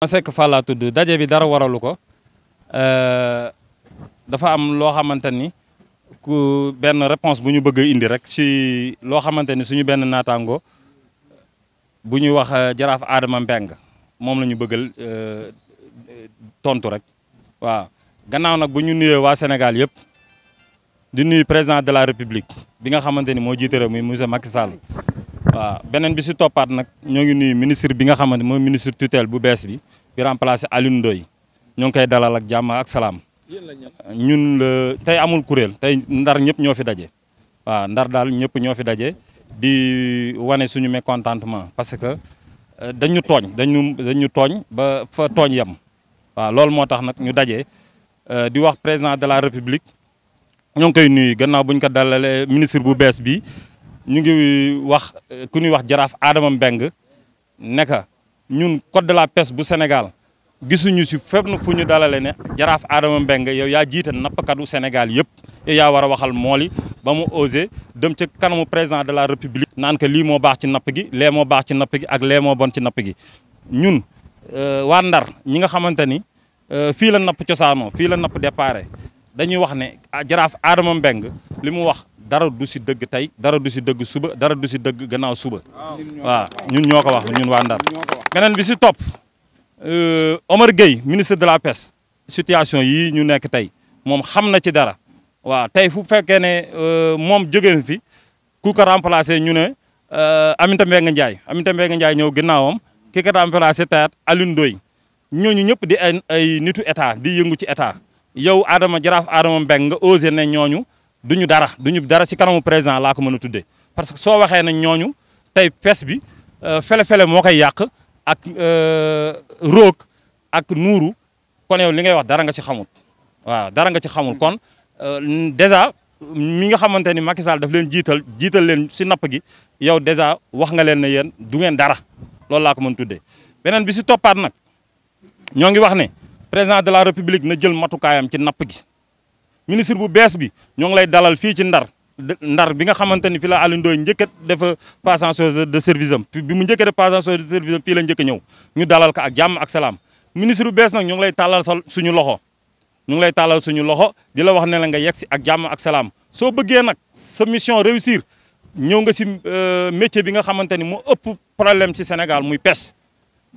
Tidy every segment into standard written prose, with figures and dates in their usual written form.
Seck Fall laa tudd daje bi dara waralu ko dafa am loo xamante ni ku benn réponse bu ñu bëgg a indi rek si loo xamante ni suñu benn naataango bu ñuy wax jaraaf Adama Mbeng moom la ñu bëggal tontu rek waaw gannaaw nag bu ñu nuyee waa Sénégal yëpp di nuyu président de la République bi nga xamante ni moo jiite réew mi monsieur Macky Sall waaw beneen bi si toppaat nag ñoo ngi nuyu ministre bi nga xamante mooy ministre tutelle bu bees bi remplacé Alioune Ndoye ñoo ngi koy dalal ak jàmm ak salaam ñun tey amul kuréel tey ndar ñëpp ñoo fi daje waaw ndar daal ñëpp ñoo fi daje di wane suñu mécontentement parce que dañu tooñ ba fa tooñ yem waaw loolu moo tax nag ñu daje di wax président de la République ñoo ngi koy nuyu gannaaw buñ ko dalalee ministre bu bees bi ñu ngi wax ku ñuy wax jaraaf Adama Mbeng neka ñun code de la pêche bu Sénégal gisuñu si fépp fu ñu dalale ne jaraaf Adama Mbeng yow yaa jiite nappkatu Sénégal yëpp yow yaa war a waxal mooli ba mu osé dem ca kanamu président de la République naan que lii moo baax ci napp gi lee moo baax ci napp gi ak lee moo bon ci napp gi ñun waa Ndar ñi nga xamante ni fii la napp cosaanoo fii la napp déparé dañuy wax ne jaraaf Adama Mbeng li mu wax dara du si dëgg tey dara du si dëgg suba dara du si dëgg gannaaw suba waaw ñun ñoo ko wax ñun waa Ndar beneen bi si topp Omar Gueye ministre de la pêche situation yii ñu nekk tey moom xam na ci dara waaw tey fu fekkee ne moom jógee fi ku ko remplacé ñu ne Aminata Mbengue Ndiaye ñëw ginnaawam ki ko remplacé tayat Alioune Ndoye ñooñu ñëpp di ay nitu état di yëngu ci état yow jaraaf Adama Mbeng nga osé ne ñooñu duñu dara si kanamu président laa ko mën a tuddee parce que soo waxee ne ñooñu tey pes bi fele-fele moo koy yàq ak roog ak nuuru kon yow li ngay wax dara nga ci xamul waaw dara nga ci xamul kon dèjà mi nga xamante ni Macky Sall daf leen jiital leen si napp gi yow dèjà wax nga leen ne yéen du ngeen dara loolu laa ko mën a tuddee beneen bi si toppaat nag ñoo ngi wax ne président de la République na jël matukaayam ci napp gi ministre bu bees bi ñoo ngi lay dalal fii ci ndar bi nga xamante ni fi la Alioune Ndoye njëkk a def passation de service am bi mu njëkk a def passation de service am fii la njëkk a ñëw ñu dalal ko ak jàmm ak salaam ministre bu bees nag ñu ngi lay tàllal suñu loxo di la wax ne la nga yegg si ak jàmm ak salaam soo bëggee nag sa mission réussir ñëw nga si métier bi nga xamante ni moo ëpp problème ci Sénégal muy pêche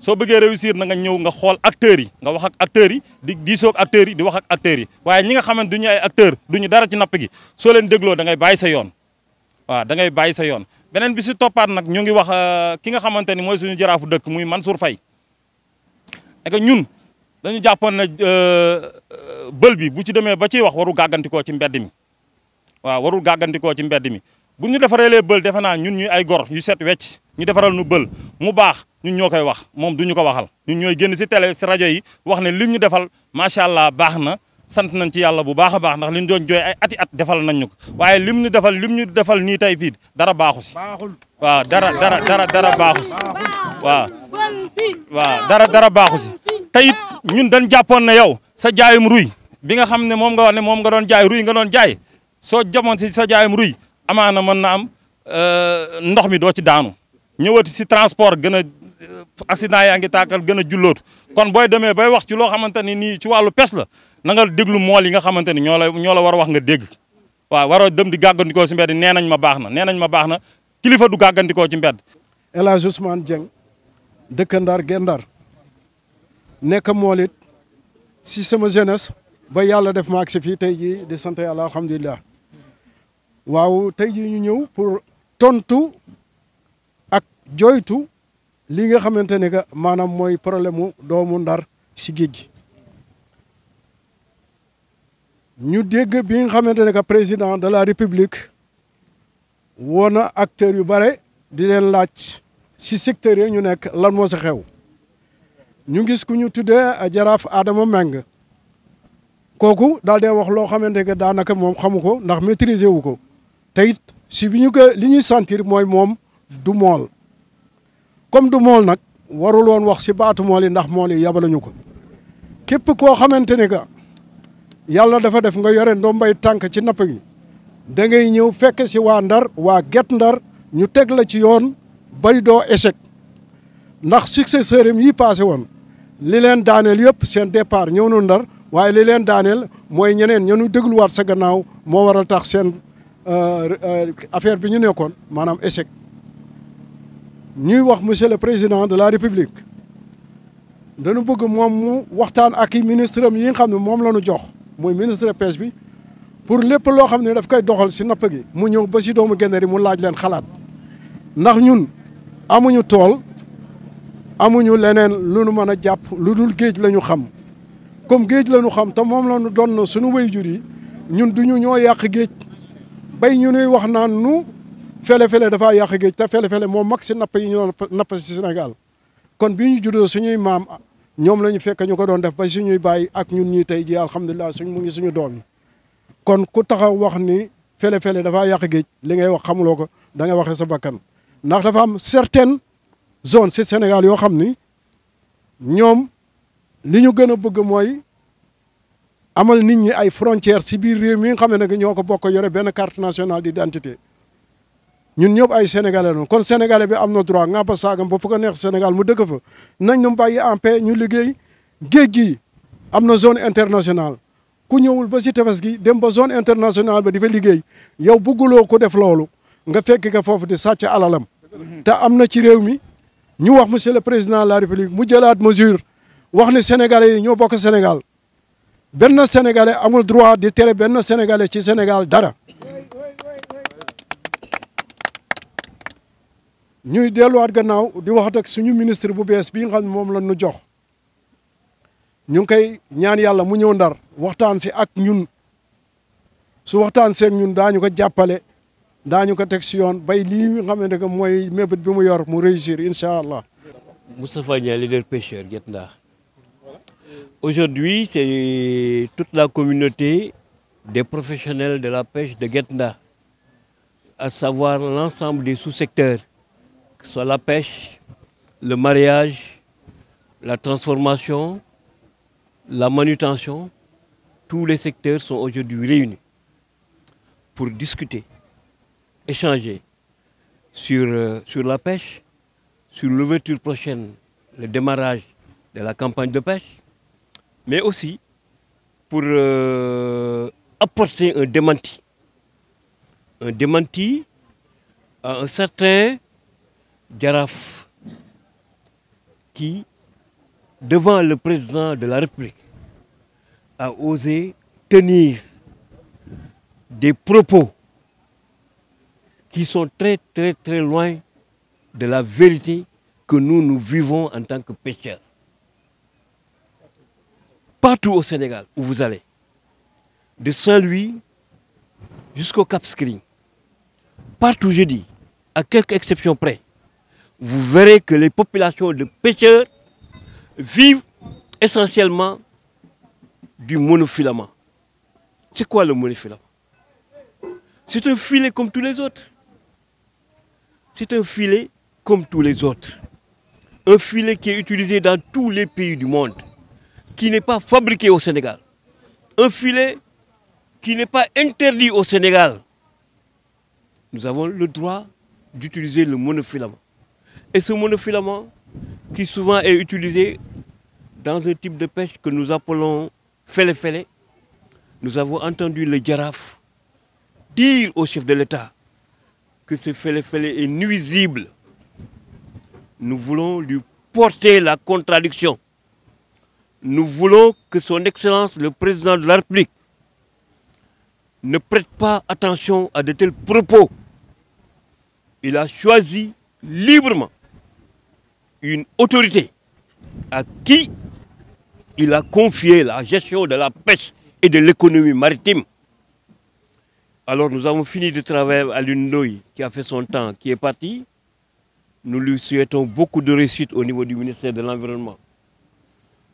soo bëggee réussir na nga ñëw nga xool acteurs yi nga wax ak acteurs yi di diisoo ak acteurs yi di wax ak acteurs yi waaye ñi nga xamante duñu ay acteurs duñu dara ci napp gi soo leen dégloo da ngay bàyyi sa yoon waaw da ngay bàyyi sa yoon beneen bi si toppaat nag ñu ngi wax ki nga xamante ni mooy suñu jaraafu dëkk muy Mansour Faye et que ñun dañu jàppoon ne bël bi bu ci demee ba ciy wax warul gàggantikoo ci mbedd mi waaw warul gàggantikoo ci mbedd mi bu ñu defaree lee bël defe naa ñun ñuy ay gor yu set wecc ñu defaral nu bël mu baax ñun ñoo koy wax moom duñu ko waxal ñun ñooy génn si télé si rajo yi wax ne lim ñu defal macha allah baax na sant nañ ci yàlla bu baax a baax ndax liñ doon jooy ay ati at defal nañ ñu ko waaye lim ñu defal nii tey fii dara baaxu si waaw dara baaxu si waaw dara baaxu si te it ñun dañ jàppoon ne yow sa jaayum ruy bi nga xam ne moom nga wax ne moom nga doon jaay ruy nga doon jaay soo jamoon si sa jaayum ruy amaana mën na am ndox mi doo ci daanu ñëwati si transport gën a accident yaa ngi tàkkal gën a jullootu kon booy demee bay wax ci loo xamante ni nii ci wàllu pes la na nga déglu mool yi nga xamante ni ñoo la war a wax nga dégg waaw waroo dem di gàggandikoo si mbedd nee nañ ma baax na kilifa du gàggandikoo ci mbedd. El Hadj Ousmane Dieng dëkk Ndar Gendar nekk mool it si sama jeunesse ba yàlla def ma ak si fii tey jii di sant yàlla alhamdulilah waaw tey jii ñu ñëw pour tontu ak joytu li nga xamante ne que maanaam mooy problème mu doomu Ndar si géej gi ñu dégg bi nga xamante ne que président de la République woo na acteurs yu bare di leen laaj si secteurs yi ñu nekk lan moo sa xew ñu gis ku ñu tuddee jaraaf Adama Mbeng kooku daal dee wax loo xamante que daanaka moom xamu ko ndax maîtriser wu ko te it si bi ñu ko li ñuy sentir mooy moom du mool comme du mool nag warul woon wax si baatu mool yi ndax mool yi yabaluñu ko képp koo xamante ne que yàlla dafa def nga yore ndombay tànk ci napp gi da ngay ñëw fekk si waa Ndar waa Guet Ndar ñu teg la ci yoon bay doo échec ndax successeur yi passé woon li leen daaneel yëpp seen départ ñëw na Ndar waaye li leen daaneel mooy ñeneen ñenu dégluwaat sa gannaaw moo waral tax seen affaire bi ñu nekkoon maanaam échec. ñuy wax monsieur le président de la république dañu bëgg moom mu waxtaan ak i ministre am yi nga xam ne moom la ñu jox muy ministre pêche bi pour lépp loo xam ne daf koy doxal si napp gi mu ñëw ba si doomu Guet-Ndar yi mu laaj leen xalaat ndax ñun amuñu tool amuñu leneen lu nu mën a jàpp lu dul géej la ñu xam comme géej la ñu xam te moom la ñu doon suñu waajur yi ñun duñu ñoo yàq géej bay ñu nuy wax naan nu fele-fele dafaa yàq géej te fele-fele moo mag si napp yi ñu doon napp si Sénégal kon bi ñu juddoo suñuy maam ñoom la ñu fekk ñu ko doon def ba suñuy bàyyi ak ñun ñi tey ji alhamdulilah mu ngi suñu doom yi kon ku taxaw wax ni fele-fele dafaa yàq géej li ngay wax xamuloo ko da ngay waxee sa bakkan ndax dafa am certaines zones si Sénégal yoo xam ni ñoom li ñu gën a bëgg mooy amal nit ñi ay frontières si biir réew mi nga xam ne nag ñoo ko bokk yore benn carte nationale d'identité ñun ñëpp ay sénégalais lañu kon sénégalais bi am na droit nga ba saagam ba fu ko neex Sénégal mu dëkk fa nañ ñu bàyyi en paix ñu liggéey géej gi am na zone internationale ku ñëwul ba si tefes gi dem ba zone internationale ba di fa liggéey yow bëgguloo ko def loolu nga fekk ka foofu di sàcc alalam te am na ci réew mi ñu wax monsieur le président de la république mu jëlaat mesure wax ni sénégalais yi ñoo bokk Sénégal benn sénégalais amul droit di tere benn sénégalais ci Sénégal dara ñuy delluwaat gannaaw di waxat ak suñu ministre bu bees bii nga xam ne moom la ñu jox ñu ngi koy ñaan yàlla mu ñëw Ndar waxtaan si ak ñun su waxtaan seeg ñun daañu ko jàppale daañu ko teg si yoon bay lii nga xam ne mooy mébét bi mu yor mu réussir incha allah. Moustapha Niang, leader pêcheur Guet-Ndar. Aujourd'hui, c'est toute la communauté des professionnels de la pêche de Guet-Ndar, à savoir l'ensemble des sous-secteurs, que ce soit la pêche, le mareyage, la transformation, la manutention. Tous les secteurs sont aujourd'hui réunis pour discuter, échanger sur la pêche, sur l'ouverture prochaine, le démarrage de la campagne de pêche, mais aussi pour apporter un démenti. Un démenti à un certain Jaraaf qui, devant le président de la République, a osé tenir des propos qui sont très loin de la vérité que nous vivons en tant que pêcheurs. Partout au Sénégal où vous allez, de Saint-Louis jusqu'au Cap Skirring, partout je dis, à quelques exceptions près, vous verrez que les populations de pêcheurs vivent essentiellement du monofilament. C'est quoi le monofilament? C'est un filet comme tous les autres. C'est un filet comme tous les autres. Un filet qui est utilisé dans tous les pays du monde, qui n'est pas fabriqué au Sénégal. Un filet qui n'est pas interdit au Sénégal. Nous avons le droit d'utiliser le monofilament. Et ce monofilament, qui souvent est utilisé dans un type de pêche que nous appelons fele-fele, nous avons entendu le Jaraaf dire au chef de l'État que ce fele-fele est nuisible. Nous voulons lui porter la contradiction. Nous voulons que son Excellence, le président de la République, ne prête pas attention à de tels propos. Il a choisi librement une autorité à qui il a confié la gestion de la pêche et de l'économie maritime. Alors nous avons fini de travailler à l'UNDOI qui a fait son temps, qui est parti. Nous lui souhaitons beaucoup de réussite au niveau du ministère de l'Environnement.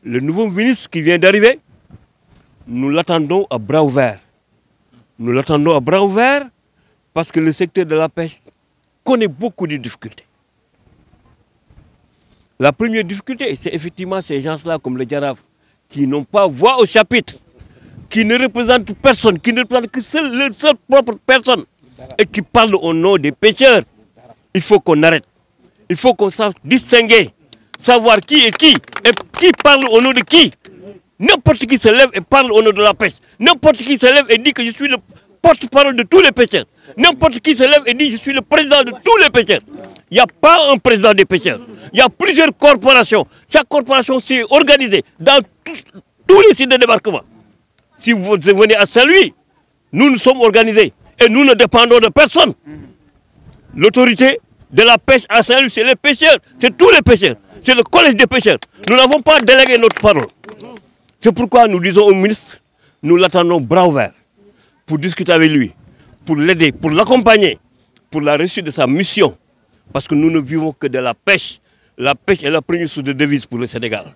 Le nouveau ministre qui vient d'arriver, nous l'attendons à bras ouverts. Nous l'attendons à bras ouverts parce que le secteur de la pêche connaît beaucoup de difficultés. La première difficulté, c'est effectivement ces gens-là comme le Jaraaf qui n'ont pas voix au chapitre, qui ne représentent personne, qui ne représentent que leur seule propre personne et qui parlent au nom des pêcheurs. Il faut qu'on arrête. Il faut qu'on sache distinguer savoir qui est qui et qui parle au nom de qui. N'importe qui se lève et parle au nom de la pêche. N'importe qui se lève et dit que je suis le porte-parole de tous les pêcheurs. N'importe qui se lève et dit je suis le président de tous les pêcheurs. Il n'y a pas un président des pêcheurs. Il y a plusieurs corporations. Chaque corporation s'est organisée dans tous les sites de débarquement. Si vous venez à Saint-Louis, nous sommes organisés et nous ne dépendons de personne. L'autorité de la pêche à Saint-Louis, c'est les pêcheurs, c'est tous les pêcheurs, c'est le collège des pêcheurs. Nous n'avons pas délégué notre parole. C'est pourquoi nous disons au ministre, nous l'attendons bras ouverts pour discuter avec lui, pour l'aider, pour l'accompagner, pour la réussite de sa mission. Parce que nous ne vivons que de la pêche. La pêche est la première source de devises pour le Sénégal.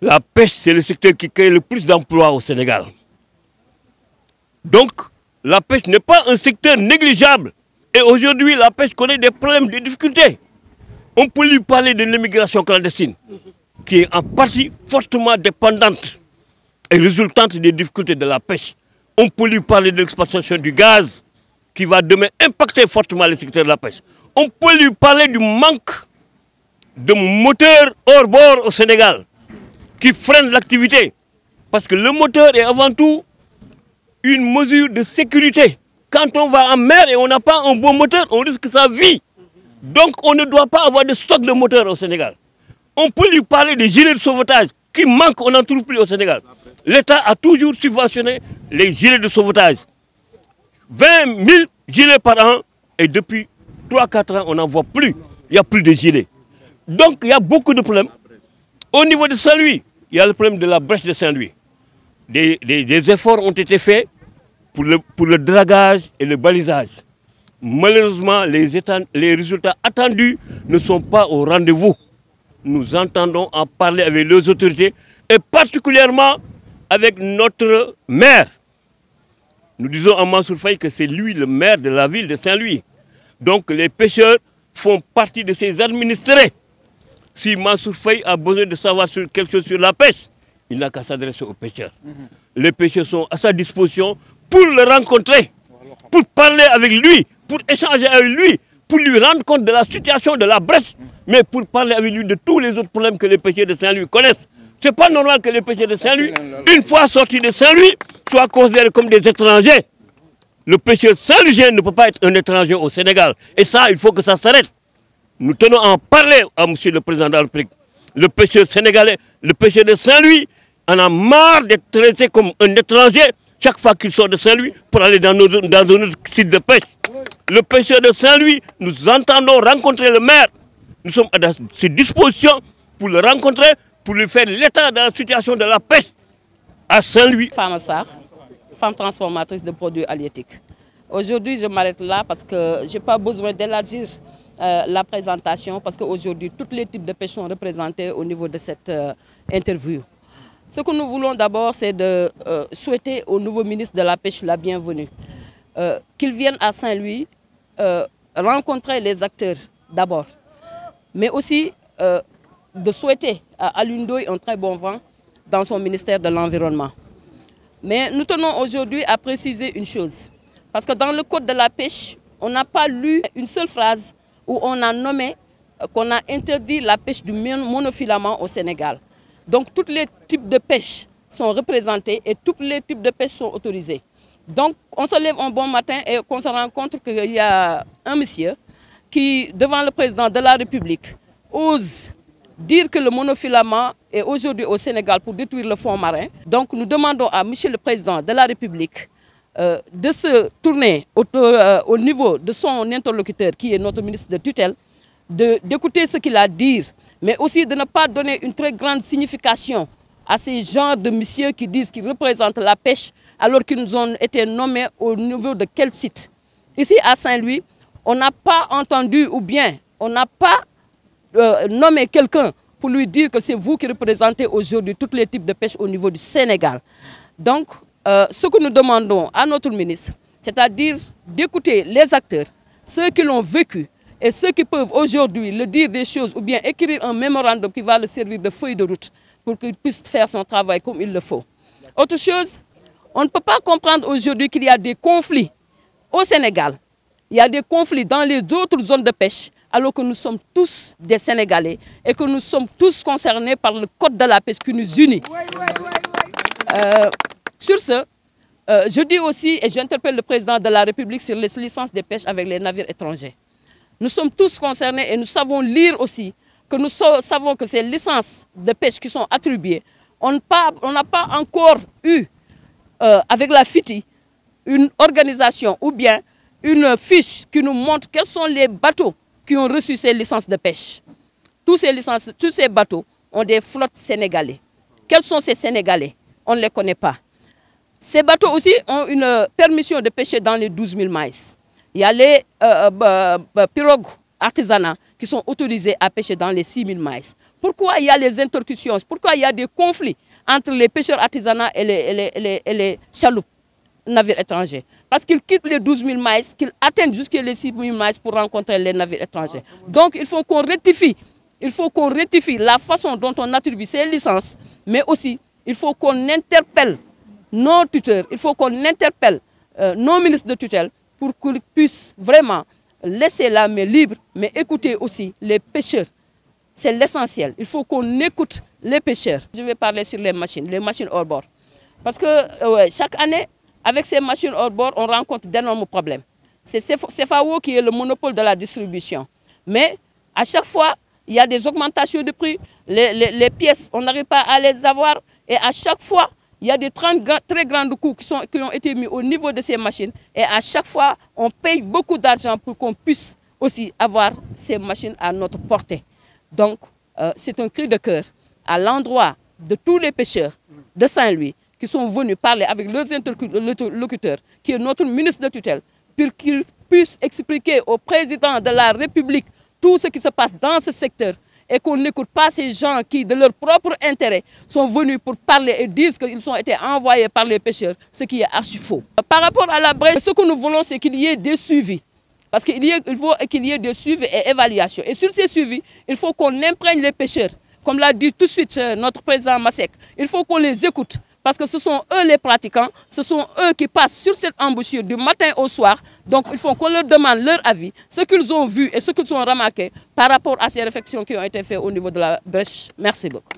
La pêche, c'est le secteur qui crée le plus d'emplois au Sénégal. Donc, la pêche n'est pas un secteur négligeable. Et aujourd'hui, la pêche connaît des problèmes, des difficultés. On peut lui parler de l'immigration clandestine, qui est en partie fortement dépendante et résultante des difficultés de la pêche. On peut lui parler de l'exploitation du gaz, qui va demain impacter fortement le secteur de la pêche. On peut lui parler du manque de moteurs hors bord au Sénégal, qui freine l'activité. Parce que le moteur est avant tout une mesure de sécurité. Quand on va en mer et on n'a pas un bon moteur, on risque sa vie. Donc on ne doit pas avoir de stock de moteurs au Sénégal. On peut lui parler des gilets de sauvetage qui manquent, on n'en trouve plus au Sénégal. L'État a toujours subventionné les gilets de sauvetage. 20 000 gilets par an et depuis 3-4 ans, on n'en voit plus. Il n'y a plus de gilets. Donc il y a beaucoup de problèmes. Au niveau de Saint-Louis, il y a le problème de la brèche de Saint-Louis. Des efforts ont été faits pour le dragage et le balisage. Malheureusement, les résultats attendus ne sont pas au rendez-vous. Nous entendons en parler avec les autorités et particulièrement avec notre maire. Nous disons à Mansour Faye que c'est lui le maire de la ville de Saint-Louis. Donc les pêcheurs font partie de ses administrés. Si Mansour Faye a besoin de savoir quelque chose sur la pêche, il n'a qu'à s'adresser aux pêcheurs. Les pêcheurs sont à sa disposition pour le rencontrer, pour parler avec lui, pour échanger avec lui, pour lui rendre compte de la situation de la brèche, mais pour parler avec lui de tous les autres problèmes que les pêcheurs de Saint-Louis connaissent. Ce n'est pas normal que les pêcheurs de Saint-Louis, une fois sortis de Saint-Louis, soient considérés comme des étrangers. Le pêcheur saint-louisien ne peut pas être un étranger au Sénégal. Et ça, il faut que ça s'arrête. Nous tenons à en parler à M. le Président de la République. Le pêcheur sénégalais, le pêcheur de Saint-Louis, en a marre d'être traité comme un étranger chaque fois qu'il sort de Saint-Louis pour aller dans un autre site de pêche. Le pêcheur de Saint-Louis, nous entendons rencontrer le maire. Nous sommes à ses dispositions pour le rencontrer, pour lui faire l'état de la situation de la pêche à Saint-Louis. Femme Sarr, femme transformatrice de produits halieutiques. Aujourd'hui, je m'arrête là parce que je n'ai pas besoin d'élargir la présentation parce qu'aujourd'hui, tous les types de pêche sont représentés au niveau de cette interview. Ce que nous voulons d'abord, c'est de souhaiter au nouveau ministre de la Pêche la bienvenue. Qu'il vienne à Saint-Louis rencontrer les acteurs d'abord, mais aussi de souhaiter à Alioune Ndoye un très bon vent dans son ministère de l'Environnement. Mais nous tenons aujourd'hui à préciser une chose, parce que dans le code de la pêche, on n'a pas lu une seule phrase où on a nommé qu'on a interdit la pêche du monofilament au Sénégal. Donc tous les types de pêche sont représentés et tous les types de pêche sont autorisés. Donc on se lève un bon matin et on se rend compte qu'il y a un monsieur qui, devant le président de la République, ose dire que le monofilament est aujourd'hui au Sénégal pour détruire le fond marin. Donc nous demandons à monsieur le président de la République de se tourner au niveau de son interlocuteur qui est notre ministre de tutelle, d'écouter ce qu'il a à dire, mais aussi de ne pas donner une très grande signification à ces genres de messieurs qui disent qu'ils représentent la pêche alors qu'ils ont été nommés au niveau de quel site. Ici à Saint-Louis, on n'a pas entendu ou bien on n'a pas nommé quelqu'un pour lui dire que c'est vous qui représentez aujourd'hui tous les types de pêche au niveau du Sénégal. Donc, ce que nous demandons à notre ministre, c'est-à-dire d'écouter les acteurs, ceux qui l'ont vécu, et ceux qui peuvent aujourd'hui le dire des choses ou bien écrire un mémorandum qui va le servir de feuille de route pour qu'il puisse faire son travail comme il le faut. Autre chose, on ne peut pas comprendre aujourd'hui qu'il y a des conflits au Sénégal. Il y a des conflits dans les autres zones de pêche, alors que nous sommes tous des Sénégalais et que nous sommes tous concernés par le code de la pêche qui nous unit. Sur ce, je dis aussi et j'interpelle le président de la République sur les licences de pêche avec les navires étrangers. Nous sommes tous concernés et nous savons lire aussi que nous savons que ces licences de pêche qui sont attribuées, on n'a pas encore eu, avec la FITI, une organisation ou bien une fiche qui nous montre quels sont les bateaux qui ont reçu ces licences de pêche. Tous ces bateaux ont des flottes sénégalais. Quels sont ces Sénégalais? On ne les connaît pas. Ces bateaux aussi ont une permission de pêcher dans les 12 000 maïs. Il y a les pirogues artisanales qui sont autorisées à pêcher dans les 6 000 maïs. Pourquoi il y a les intercussions? Pourquoi il y a des conflits entre les pêcheurs artisanaux et les chaloupes, navires étrangers? Parce qu'ils quittent les 12 000 maïs, qu'ils atteignent jusqu'à les 6 000 maïs pour rencontrer les navires étrangers. Donc il faut qu'on rectifie. Il faut qu'on rectifie la façon dont on attribue ces licences, mais aussi il faut qu'on interpelle nos tuteurs, il faut qu'on interpelle nos ministres de tutelle pour qu'ils puissent vraiment laisser la main libre, mais écouter aussi les pêcheurs. C'est l'essentiel. Il faut qu'on écoute les pêcheurs. Je vais parler sur les machines hors bord. Parce que chaque année, avec ces machines hors bord, on rencontre d'énormes problèmes. C'est CFAO qui est le monopole de la distribution. Mais à chaque fois, il y a des augmentations de prix. Les pièces, on n'arrive pas à les avoir. Et à chaque fois, il y a des très grands coûts qui ont été mis au niveau de ces machines. Et à chaque fois, on paye beaucoup d'argent pour qu'on puisse aussi avoir ces machines à notre portée. Donc, c'est un cri de cœur à l'endroit de tous les pêcheurs de Saint-Louis qui sont venus parler avec leurs interlocuteurs, qui est notre ministre de tutelle, pour qu'ils puissent expliquer au président de la République tout ce qui se passe dans ce secteur et qu'on n'écoute pas ces gens qui, de leur propre intérêt, sont venus pour parler et disent qu'ils ont été envoyés par les pêcheurs, ce qui est archi faux. Par rapport à la brèche, ce que nous voulons, c'est qu'il y ait des suivis. Parce qu'il faut qu'il y ait des suivis et évaluations. Et sur ces suivis, il faut qu'on imprègne les pêcheurs. Comme l'a dit tout de suite notre président Masek, il faut qu'on les écoute. Parce que ce sont eux les pratiquants, ce sont eux qui passent sur cette embouchure du matin au soir. Donc il faut qu'on leur demande leur avis, ce qu'ils ont vu et ce qu'ils ont remarqué par rapport à ces réflexions qui ont été faites au niveau de la brèche. Merci beaucoup.